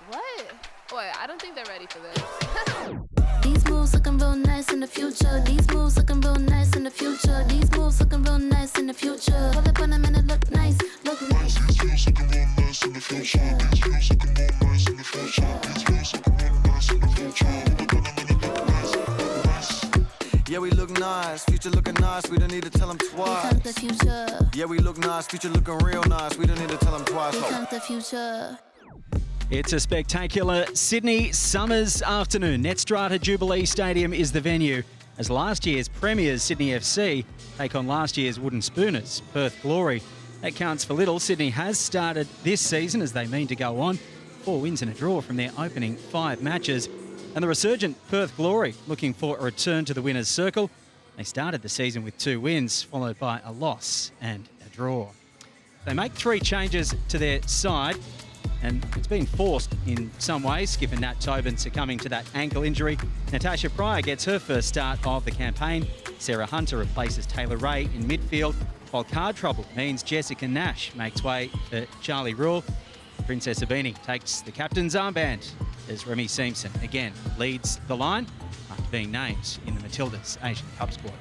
What? Wait, I don't think they're ready for this. These moves looking real nice in the future. These moves looking real nice in the future. These moves looking real nice in the future. Pull up on them and it look nice, look nice. These moves looking real nice in the future. These moves looking real nice in the future. These moves looking real nice in the future. Pull up on them and it look nice, look nice. Yeah, we look nice, future looking nice, we don't need to tell them Here twice. comes the future. Yeah, we look nice, future looking real nice, we don't need to tell them twice. Here comes the future. It's a spectacular Sydney Summers afternoon. Netstrata Jubilee Stadium is the venue as last year's premiers Sydney FC take on last year's Wooden Spooners, Perth Glory. That counts for little. Sydney has started this season as they mean to go on. 4 wins and a draw from their opening 5 matches. And the resurgent Perth Glory looking for a return to the winner's circle. They started the season with 2 wins, followed by a loss and a draw. They make 3 changes to their side, and it's been forced in some ways, given Nat Tobin succumbing to that ankle injury. Natasha Pryor gets her first start of the campaign. Sarah Hunter replaces Taylor Ray in midfield, while card trouble means Jessica Nash makes way for Charlie Rule. Princess Abini takes the captain's armband as Remy Simpson again leads the line after being named in the Matildas Asian Cup squad.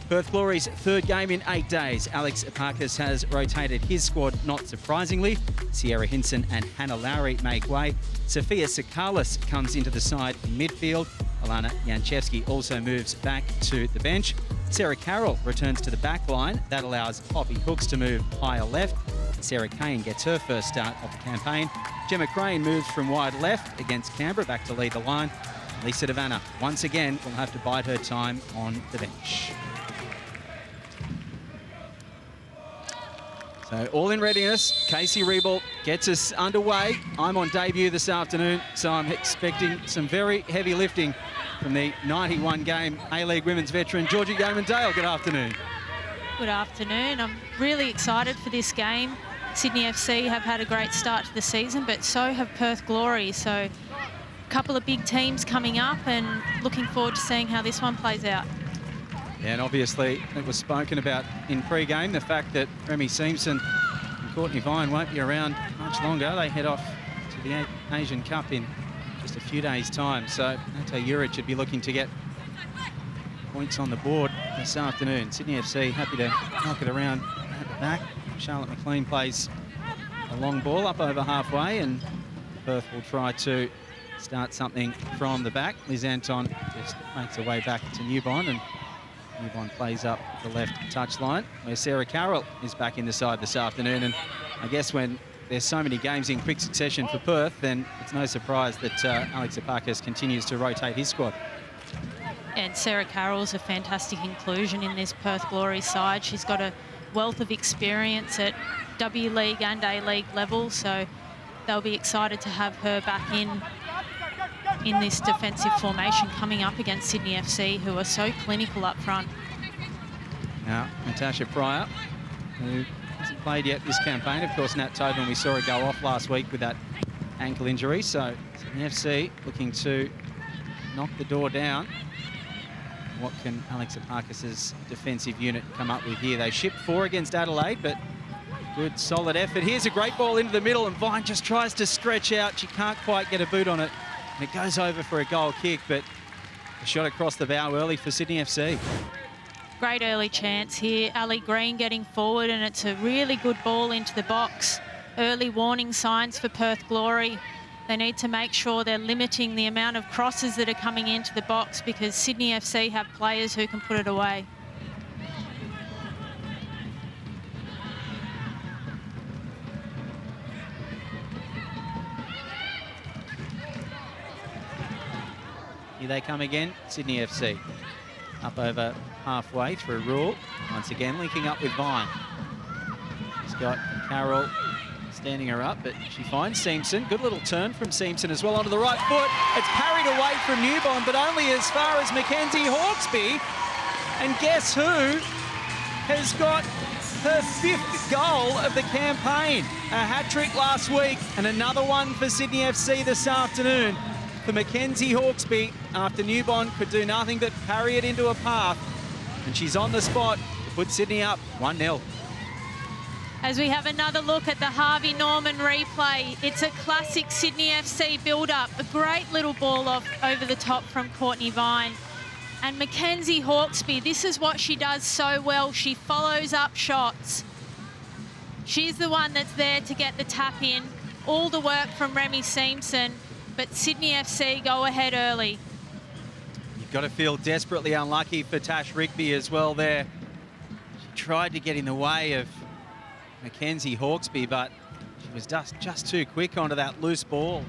Perth Glory's 3rd game in 8 days. Alex Epakis has rotated his squad, not surprisingly. Sierra Hinson and Hannah Lowry make way. Sophia Sakalis comes into the side in midfield. Alana Janchevsky also moves back to the bench. Sarah Carroll returns to the back line. That allows Poppy Hooks to move higher left. Sarah Kane gets her first start of the campaign. Gemma Crane moves from wide left against Canberra back to lead the line. Lisa Devanna once again will have to bide her time on the bench. So all in readiness. Casey Reebol gets us underway. I'm on debut this afternoon, so I'm expecting some very heavy lifting from the 91-game A-League women's veteran, Georgie Yeoman-Dale. Good afternoon. Good afternoon. I'm really excited for this game. Sydney FC have had a great start to the season, but so have Perth Glory. So a couple of big teams coming up and looking forward to seeing how this one plays out. Yeah, and obviously it was spoken about in pre-game, the fact that Remy Simpson and Courtney Vine won't be around much longer. They head off to the Asian Cup in just a few days' time. So Nate Juric should be looking to get points on the board this afternoon. Sydney FC happy to knock it around at the back. Charlotte McLean plays a long ball up over halfway, and Perth will try to start something from the back. Liz Anton just makes her way back to Newbond, and Newbond plays up the left touchline, where Sarah Carroll is back in the side this afternoon. And I guess when there's so many games in quick succession for Perth, then it's no surprise that Alex Epakis continues to rotate his squad. And Sarah Carroll's a fantastic inclusion in this Perth Glory side. She's got a wealth of experience at W League and A-League level, so they'll be excited to have her back in this defensive formation coming up against Sydney FC, who are so clinical up front. Now, Natasha Pryor, who hasn't played yet this campaign. Of course, Nat Tobin, we saw her go off last week with that ankle injury. So Sydney FC looking to knock the door down. What can Alex Epakis' defensive unit come up with here? They shipped 4 against Adelaide, but good, solid effort. Here's a great ball into the middle, and Vine just tries to stretch out. She can't quite get a boot on it, and it goes over for a goal kick, but a shot across the bow early for Sydney FC. Great early chance here. Ali Green getting forward, and it's a really good ball into the box. Early warning signs for Perth Glory. They need to make sure they're limiting the amount of crosses that are coming into the box, because Sydney FC have players who can put it away. Here they come again, Sydney FC. Up over halfway through Rule. Once again, linking up with Vine. He's got Carroll standing her up, but she finds Simpson. Good little turn from Simpson as well onto the right foot. It's parried away from Newbond, but only as far as Mackenzie Hawkesby. And guess who has got her 5th goal of the campaign? A hat-trick last week and another one for Sydney FC this afternoon. For Mackenzie Hawkesby, after Newbond could do nothing but parry it into a path. And she's on the spot to put Sydney up 1-0. As we have another look at the Harvey Norman replay. It's a classic Sydney FC build-up. A great little ball off over the top from Courtney Vine. And Mackenzie Hawkesby, this is what she does so well. She follows up shots. She's the one that's there to get the tap in. All the work from Remy Simpson, but Sydney FC go ahead early. You've got to feel desperately unlucky for Tash Rigby as well there. She tried to get in the way of Mackenzie Hawkesby, but she was just too quick onto that loose ball.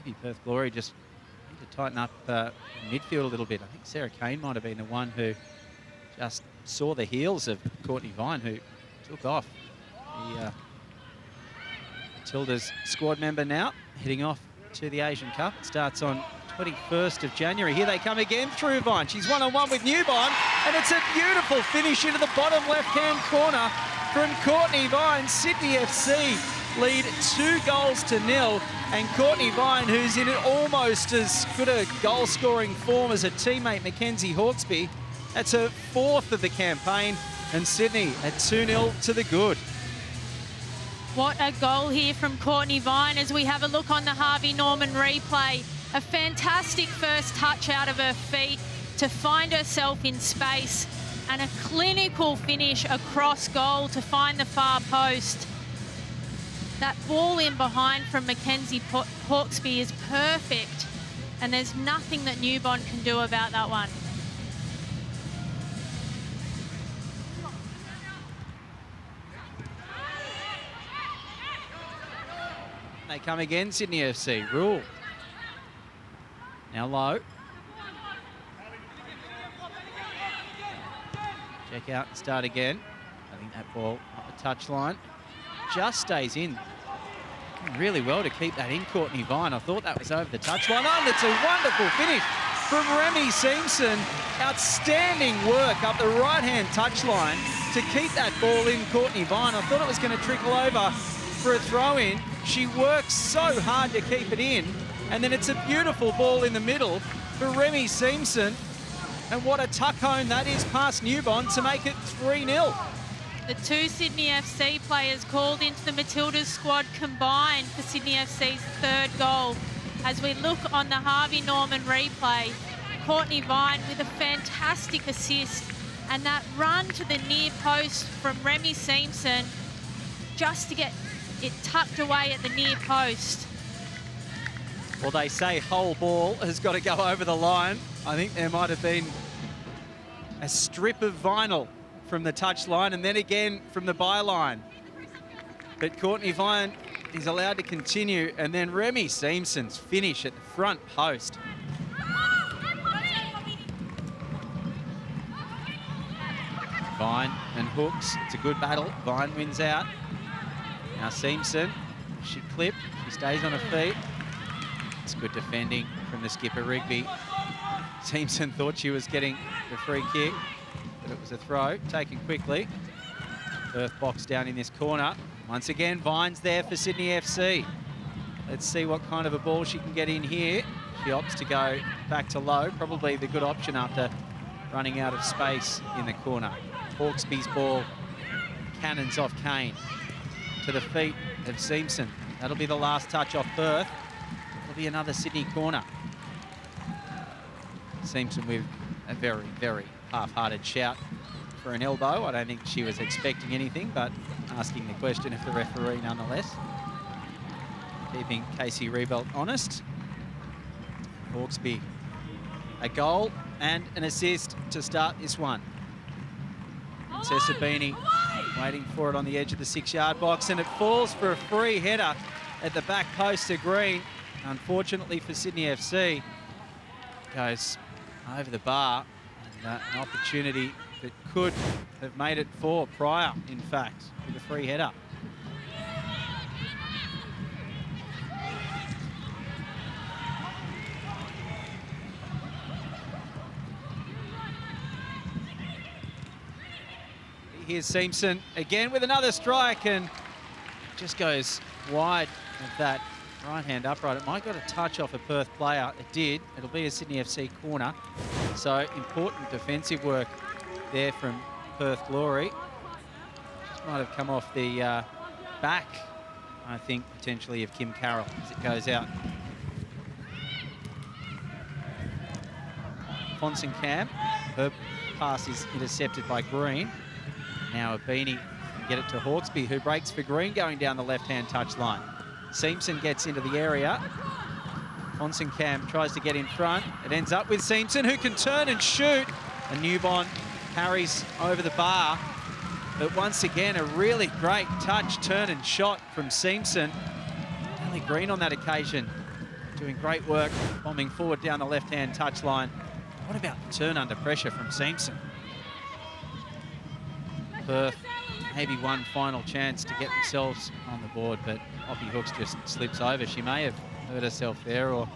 Maybe Perth Glory just need to tighten up midfield a little bit. I think Sarah Kane might have been the one who just saw the heels of Courtney Vine, who took off. The Matilda's squad member now heading off to the Asian Cup. It starts on 21st of January. Here they come again through Vine. She's one-on-one with Newbon, and it's a beautiful finish into the bottom left-hand corner from Courtney Vine. Sydney FC lead 2-0, and Courtney Vine, who's in almost as good a goal-scoring form as her teammate Mackenzie Hawkesby. That's her 4th of the campaign, and Sydney at 2-0 to the good. What a goal here from Courtney Vine as we have a look on the Harvey Norman replay. A fantastic first touch out of her feet to find herself in space, and a clinical finish across goal to find the far post. That ball in behind from Mackenzie Hawkesby is perfect, and there's nothing that Newbon can do about that one. They come again, Sydney FC. Rule. Now low. Check out and start again. I think that ball up the touchline just stays in. Doing really well to keep that in, Courtney Vine. I thought that was over the touchline. Oh, and it's a wonderful finish from Remy Simpson. Outstanding work up the right-hand touchline to keep that ball in, Courtney Vine. I thought it was going to trickle over for a throw-in. She works so hard to keep it in, and then it's a beautiful ball in the middle for Remy Simpson. And what a tuck home that is past Newbon to make it 3-0. The 2 Sydney FC players called into the Matildas squad combined for Sydney FC's 3rd goal. As we look on the Harvey Norman replay, Courtney Vine with a fantastic assist, and that run to the near post from Remy Simpson just to get it tucked away at the near post. Well, they say whole ball has got to go over the line. I think there might have been a strip of vinyl from the touchline and then again from the byline. But Courtney Vine is allowed to continue, and then Remy Simpson's finish at the front post. Vine and Hooks, it's a good battle. Vine wins out. Now Simpson, she clipped, she stays on her feet. It's good defending from the skipper, Rigby. Simpson thought she was getting the free kick, but it was a throw, taken quickly. Perth box down in this corner. Once again, Vine's there for Sydney FC. Let's see what kind of a ball she can get in here. She opts to go back to low, probably the good option after running out of space in the corner. Hawkesby's ball cannons off Kane to the feet of Simpson. That'll be the last touch off Perth. It'll be another Sydney corner. Simpson with a very, very half-hearted shout for an elbow. I don't think she was expecting anything, but asking the question of the referee nonetheless. Keeping Casey Rebelt honest. Hawkesby, a goal and an assist to start this one. Sesabini waiting for it on the edge of the 6-yard box, and it falls for a free header at the back post to Green. Unfortunately for Sydney FC, goes over the bar, and an opportunity that could have made it 4 prior, in fact, with a free header. Here's Simpson again with another strike, and just goes wide of that right-hand upright. It might got a touch off a Perth player. It did. It'll be a Sydney FC corner. So important defensive work there from Perth Glory. Just might have come off the back, I think, potentially of Kim Carroll as it goes out. Fonson-Cam, her pass is intercepted by Green. Now a Beanie can get it to Hawkesby, who breaks for Green going down the left-hand touchline. Seamson gets into the area. Fonson-Cam tries to get in front. It ends up with Seamson, who can turn and shoot. And Newbon carries over the bar. But once again, a really great touch, turn and shot from Seamson. Ellie Green on that occasion, doing great work, bombing forward down the left-hand touchline. What about the turn under pressure from Seamson? Perth, maybe one final chance to get themselves on the board, but Poppy Hooks just slips over. She may have hurt herself there, or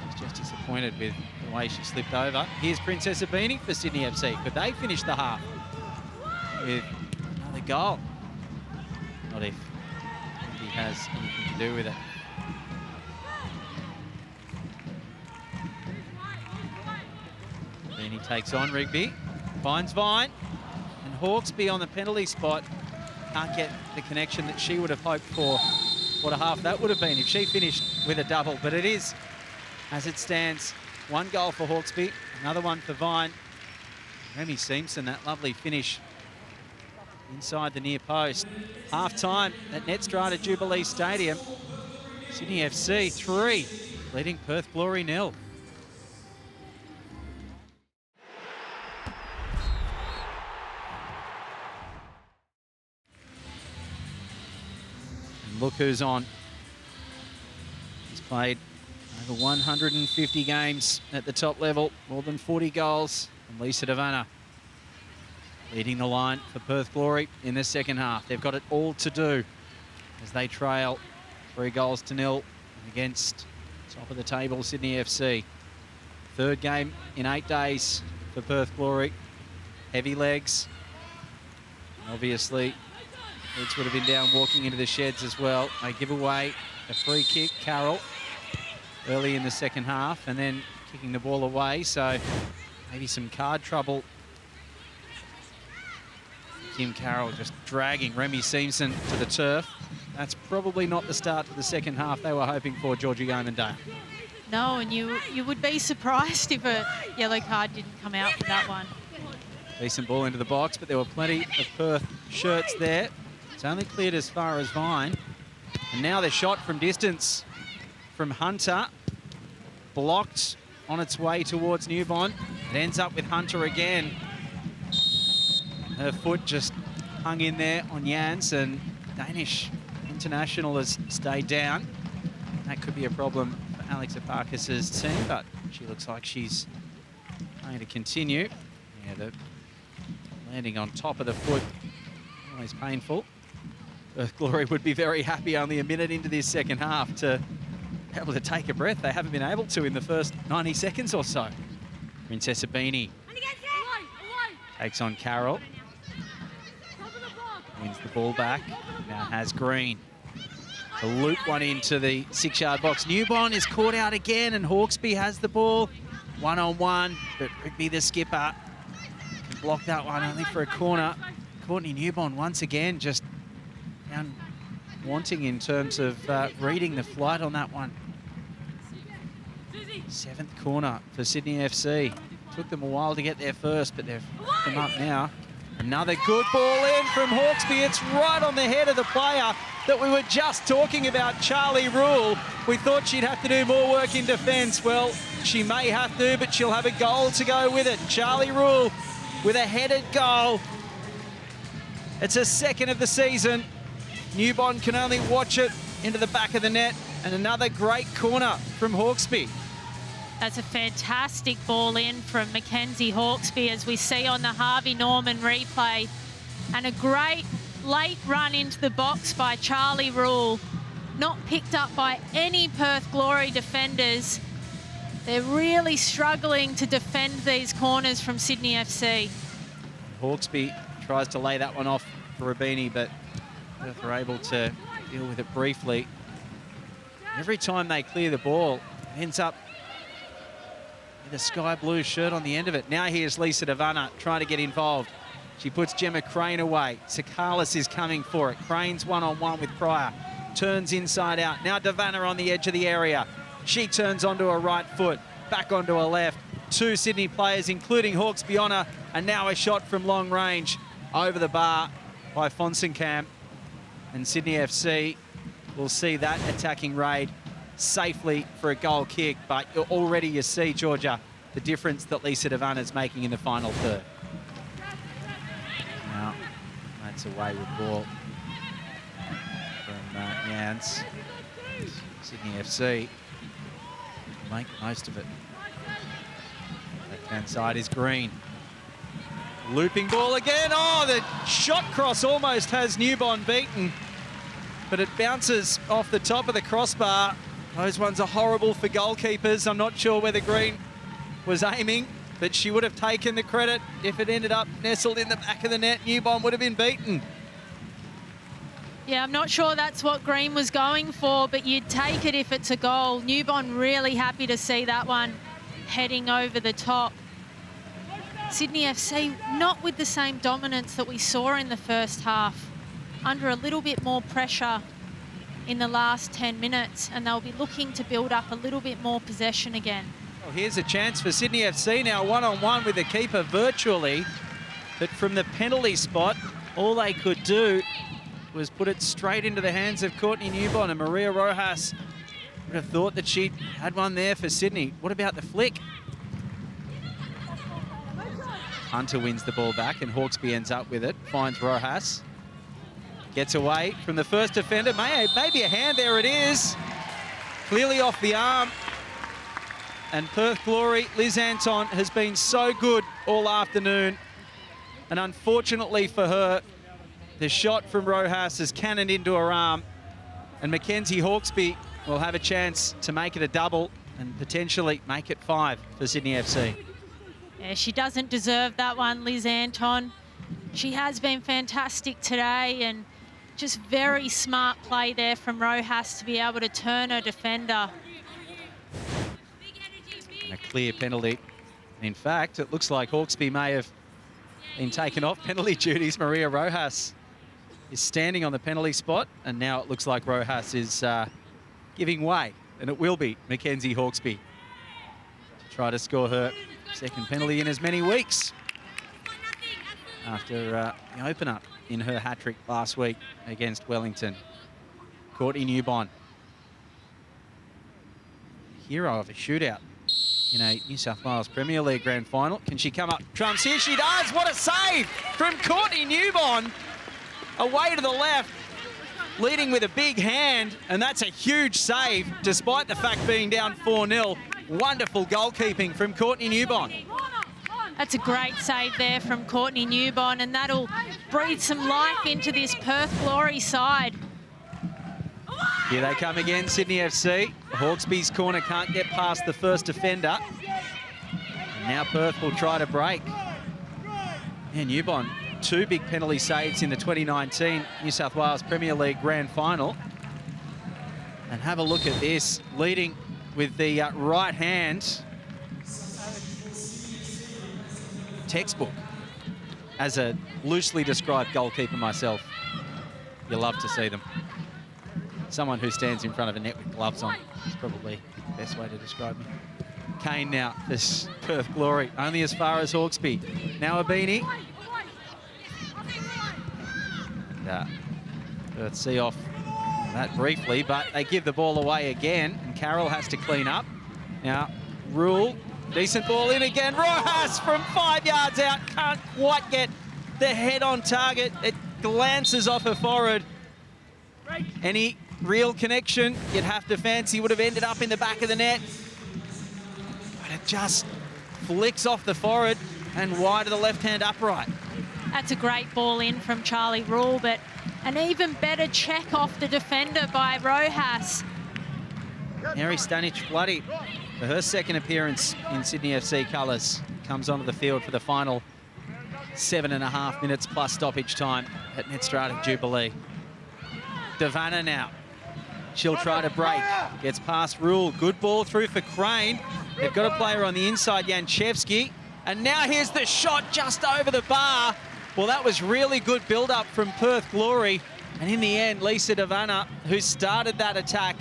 was just disappointed with the way she slipped over. Here's Princess Abini for Sydney FC. Could they finish the half with another goal? Not if he has anything to do with it. Abini takes on Rigby, finds Vine, and Hawkesby on the penalty spot. Can't get the connection that she would have hoped for. What a half that would have been if she finished with a double. But it is, as it stands, one goal for Hawkesby, another one for Vine. Remy Seamson, that lovely finish inside the near post. Half-time at Netstrata Jubilee Stadium. Sydney FC 3, leading Perth Glory 0. Look who's on. He's played over 150 games at the top level, more than 40 goals. And Lisa Devanna leading the line for Perth Glory in the second half. They've got it all to do as they trail 3-0 against top of the table Sydney FC. Third game in 8 days for Perth Glory. Heavy legs. Obviously, Leeds would have been down walking into the sheds as well. They give away a free kick, Carroll, early in the second half, and then kicking the ball away, so maybe some card trouble. Kim Carroll just dragging Remy Seamson to the turf. That's probably not the start to the second half they were hoping for, Georgie Yeomandale. No, and you would be surprised if a yellow card didn't come out for that one. Decent ball into the box, but there were plenty of Perth shirts there. It's only cleared as far as Vine. And now they're shot from distance from Hunter. Blocked on its way towards Newbon. It ends up with Hunter again. Her foot just hung in there on Jans, and Danish international has stayed down. That could be a problem for Alex Apakis' team, but she looks like she's going to continue. Yeah, the landing on top of the foot, always painful. Perth Glory would be very happy only a minute into this second half to be able to take a breath. They haven't been able to in the first 90 seconds or so. Princess Abini takes on Carroll. Wins the ball back. Now has Green to loop one into the 6-yard box. Newbon is caught out again, and Hawkesby has the ball. 1-on-1, but Rigby, the skipper, can block that one only for a corner. Courtney Newbon once again just down wanting in terms of reading the flight on that one. 7th corner for Sydney FC. Took them a while to get there first, but they've hooked them up now. Another good ball in from Hawkesby. It's right on the head of the player that we were just talking about, Charlie Rule. We thought she'd have to do more work in defence. Well, she may have to, but she'll have a goal to go with it. Charlie Rule with a headed goal. It's a second of the season. Newbon can only watch it into the back of the net, and another great corner from Hawkesby. That's a fantastic ball in from Mackenzie Hawkesby, as we see on the Harvey Norman replay. And a great late run into the box by Charlie Rule. Not picked up by any Perth Glory defenders. They're really struggling to defend these corners from Sydney FC. Hawkesby tries to lay that one off for Rabini, but Perth are able to deal with it briefly. Every time they clear the ball, it ends up with a sky blue shirt on the end of it. Now here's Lisa Devanna trying to get involved. She puts Gemma Crane away. Sakalis is coming for it. Crane's one-on-one with Pryor. Turns inside out. Now Devanna on the edge of the area. She turns onto her right foot, back onto her left. Two Sydney players, including Hawkesby on her, and now a shot from long range over the bar by Fonsenkamp. And Sydney FC will see that attacking raid safely for a goal kick, but already you see, Georgia, the difference that Lisa Devanna's making in the final third. Now, that's a wayward ball from Jans. Sydney FC make the most of it. Left-hand side is Green. Looping ball again. Oh, the shot cross almost has Newbon beaten, but it bounces off the top of the crossbar. Those ones are horrible for goalkeepers. I'm not sure whether Green was aiming, but she would have taken the credit if it ended up nestled in the back of the net. Newbon would have been beaten. Yeah, I'm not sure that's what Green was going for, but you'd take it if it's a goal. Newbon really happy to see that one heading over the top. Sydney FC not with the same dominance that we saw in the first half, under a little bit more pressure in the last 10 minutes, and they'll be looking to build up a little bit more possession again. Well, here's a chance for Sydney FC now, one-on-one with the keeper virtually, but from the penalty spot, all they could do was put it straight into the hands of Courtney Newbon, and Maria Rojas would have thought that she had one there for Sydney. What about the flick? Hunter wins the ball back, and Hawkesby ends up with it, finds Rojas. Gets away from the first defender. Maybe a hand, there it is. Clearly off the arm. And Perth Glory, Liz Anton, has been so good all afternoon. And unfortunately for her, the shot from Rojas has cannoned into her arm. And Mackenzie Hawkesby will have a chance to make it a double and potentially make it 5 for Sydney FC. Yeah, she doesn't deserve that one, Liz Anton. She has been fantastic today, and just very smart play there from Rojas to be able to turn her defender. And a clear penalty. In fact, it looks like Hawkesby may have been taken off penalty duties. Maria Rojas is standing on the penalty spot, and now it looks like Rojas is giving way, and it will be Mackenzie Hawkesby to try to score her second penalty in as many weeks after the opener in her hat-trick last week against Wellington. Courtney Newbon, hero of a shootout in a New South Wales Premier League grand final. Can she come up trumps? Here she does. What a save from Courtney Newbon. Away to the left, leading with a big hand, and that's a huge save despite the fact being down 4-0. Wonderful goalkeeping from Courtney Newbon. That's a great save there from Courtney Newbon, and that'll breathe some life into this Perth Glory side. Here they come again, Sydney FC. Hawkesby's corner can't get past the first defender. And now Perth will try to break. And Newbon, 2 big penalty saves in the 2019 New South Wales Premier League grand final. And have a look at this, leading with the right hand. Textbook. As a loosely described goalkeeper myself, you love to see them. Someone who stands in front of a net with gloves on is probably the best way to describe me. Kane now, this Perth Glory, only as far as Hawkesby. Now a beanie. Perth see off that briefly, but they give the ball away again, and Carroll has to clean up. Now, Rule, decent ball in again. Rojas from 5 yards out, can't quite get the head on target. It glances off her forehead. Any real connection you'd have to fancy would have ended up in the back of the net. But it just flicks off the forehead and wide of the left-hand upright. That's a great ball in from Charlie Rule, but an even better check off the defender by Rojas. Mary Stanic-Floody, for her second appearance in Sydney FC colours, comes onto the field for the final 7.5 minutes plus stoppage time at Netstrata Jubilee. Davana now. She'll try to break. Gets past Rule. Good ball through for Crane. They've got a player on the inside, Janchevsky. And now here's the shot just over the bar. Well, that was really good build-up from Perth Glory. And in the end, Lisa Davana, who started that attack,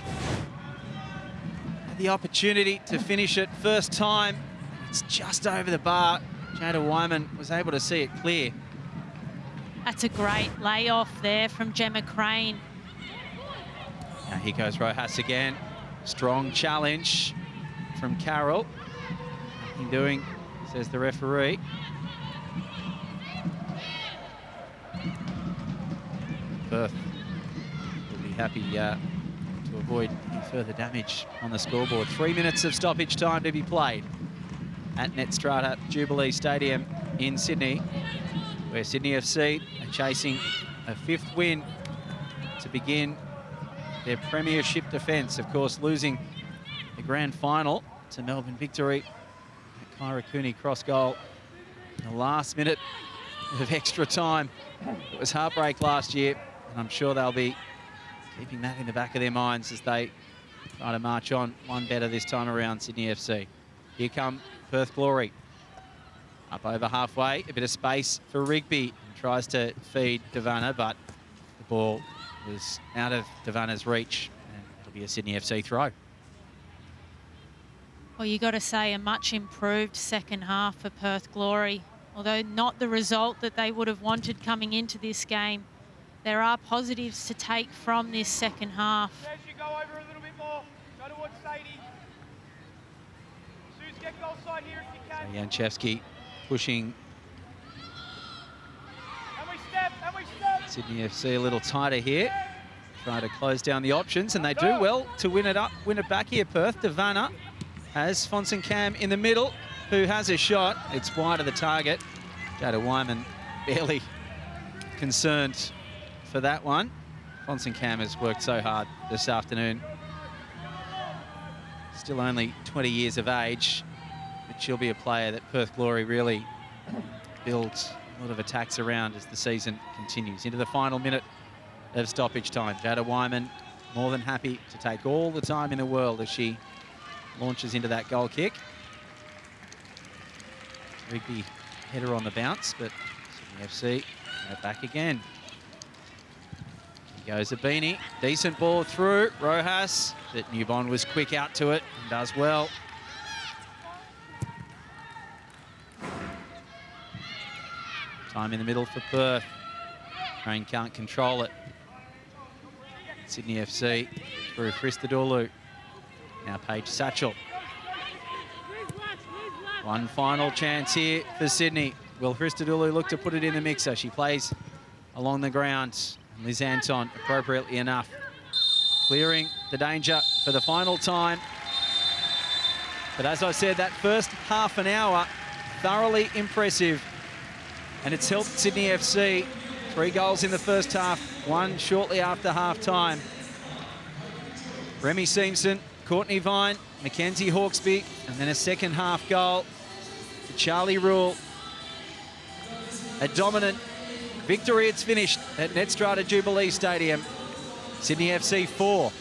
had the opportunity to finish it first time. It's just over the bar. Jada Wyman was able to see it clear. That's a great layoff there from Gemma Crane. Now here goes Rojas again. Strong challenge from Carroll. Nothing doing, says the referee. Perth will be happy to avoid any further damage on the scoreboard. 3 minutes of stoppage time to be played at Netstrata Jubilee Stadium in Sydney, where Sydney FC are chasing a 5th win to begin their premiership defence. Of course, losing the grand final to Melbourne Victory. Kyra Cooney cross goal in the last minute of extra time. It was heartbreak last year, and I'm sure they'll be keeping that in the back of their minds as they try to march on one better this time around, Sydney FC. Here come Perth Glory. Up over halfway, a bit of space for Rigby. And tries to feed Davana, but the ball was out of Davana's reach, and it'll be a Sydney FC throw. Well, you got to say a much improved second half for Perth Glory. Although not the result that they would have wanted coming into this game, there are positives to take from this second half. As you go over a little bit more, go towards Sadie. Suze, get goal side here if you can. Janchevsky pushing And we step. Sydney FC a little tighter here. Try to close down the options, and they do well to win it back here, Perth. Davana has Fonson-Cam in the middle, who has a shot. It's wide of the target. Jada Wyman barely concerned for that one. Fonson-Cam has worked so hard this afternoon. Still only 20 years of age, but she'll be a player that Perth Glory really builds a lot of attacks around as the season continues. Into the final minute of stoppage time. Jada Wyman more than happy to take all the time in the world as she launches into that goal kick. Rigby header on the bounce, but Sydney FC back again. Here goes Abini. Decent ball through. Rojas, but Newbon was quick out to it and does well. Time in the middle for Perth. Crane can't control it. Sydney FC through Christodoulou. Now Paige Satchel. One final chance here for Sydney. Will Christodoulou look to put it in the mixer? She plays along the ground. Liz Anton, appropriately enough, clearing the danger for the final time. But as I said, that first half an hour, thoroughly impressive. And it's helped Sydney FC. 3 goals in the first half, 1 shortly after half-time. Remy Simpson, Courtney Vine, Mackenzie Hawkesby, and then a second half goal to Charlie Rule. A dominant victory it's finished at Netstrata Jubilee Stadium. Sydney FC 4,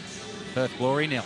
Perth Glory 0.